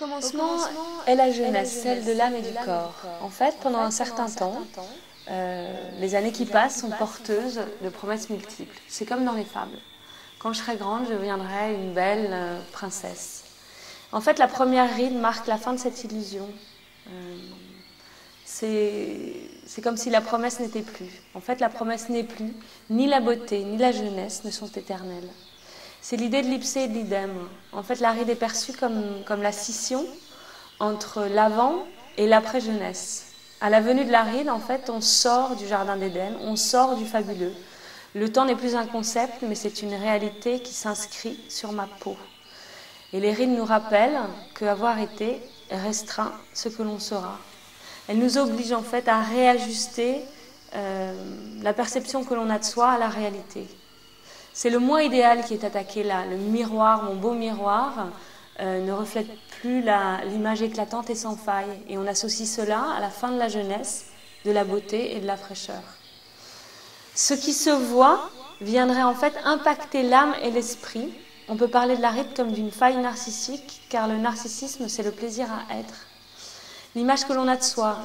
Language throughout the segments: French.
commencement est la jeunesse, celle de l'âme et du corps. En fait, pendant un certain temps, les années qui passent sont porteuses de promesses multiples. C'est comme dans les fables. Quand je serai grande, je deviendrai une belle princesse. En fait, la première ride marque la fin de cette illusion. C'est comme si la promesse n'était plus. En fait, la promesse n'est plus. Ni la beauté, ni la jeunesse ne sont éternelles. C'est l'idée de l'ipsé et de l'idem. En fait, la ride est perçue comme la scission entre l'avant et l'après-jeunesse. À la venue de la ride, en fait, on sort du jardin d'Éden, on sort du fabuleux. Le temps n'est plus un concept, mais c'est une réalité qui s'inscrit sur ma peau. Et les rides nous rappellent qu'avoir été restreint ce que l'on sera. Elles nous obligent en fait à réajuster la perception que l'on a de soi à la réalité. C'est le moi idéal qui est attaqué là. Le miroir, mon beau miroir, ne reflète plus l'image éclatante et sans faille. Et on associe cela à la fin de la jeunesse, de la beauté et de la fraîcheur. Ce qui se voit viendrait en fait impacter l'âme et l'esprit. On peut parler de la ride comme d'une faille narcissique, car le narcissisme, c'est le plaisir à être. L'image que l'on a de soi,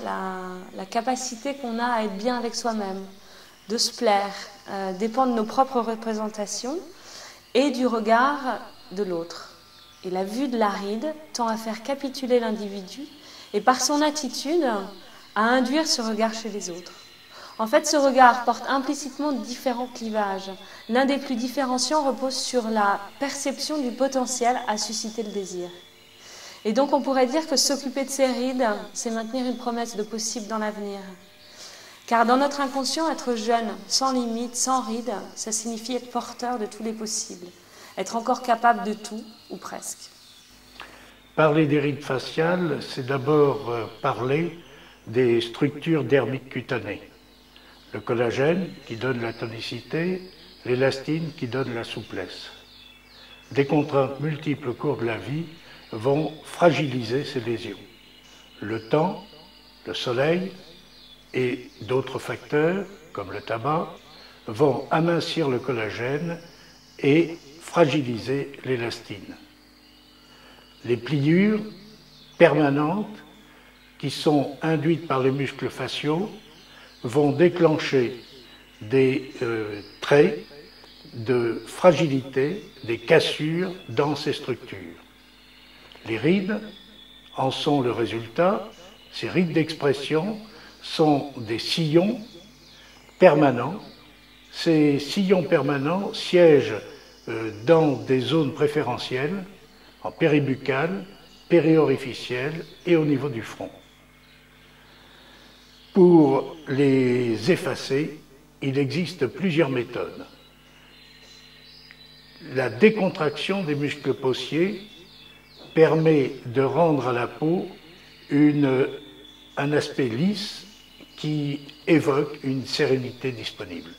la capacité qu'on a à être bien avec soi-même, de se plaire, dépend de nos propres représentations et du regard de l'autre. Et la vue de la ride tend à faire capituler l'individu et par son attitude à induire ce regard chez les autres. En fait, ce regard porte implicitement différents clivages. L'un des plus différenciants repose sur la perception du potentiel à susciter le désir. Et donc on pourrait dire que s'occuper de ces rides, c'est maintenir une promesse de possible dans l'avenir. Car dans notre inconscient, être jeune, sans limite, sans rides, ça signifie être porteur de tous les possibles, être encore capable de tout, ou presque. Parler des rides faciales, c'est d'abord parler des structures dermiques cutanées. Le collagène qui donne la tonicité, l'élastine qui donne la souplesse. Des contraintes multiples au cours de la vie vont fragiliser ces lésions. Le temps, le soleil et d'autres facteurs, comme le tabac, vont amincir le collagène et fragiliser l'élastine. Les pliures permanentes qui sont induites par les muscles faciaux vont déclencher des traits de fragilité, des cassures dans ces structures. Les rides en sont le résultat. Ces rides d'expression sont des sillons permanents. Ces sillons permanents siègent dans des zones préférentielles, en péribuccale, périorificielle et au niveau du front. Pour les effacer, il existe plusieurs méthodes. La décontraction des muscles paussiers permet de rendre à la peau un aspect lisse qui évoque une sérénité disponible.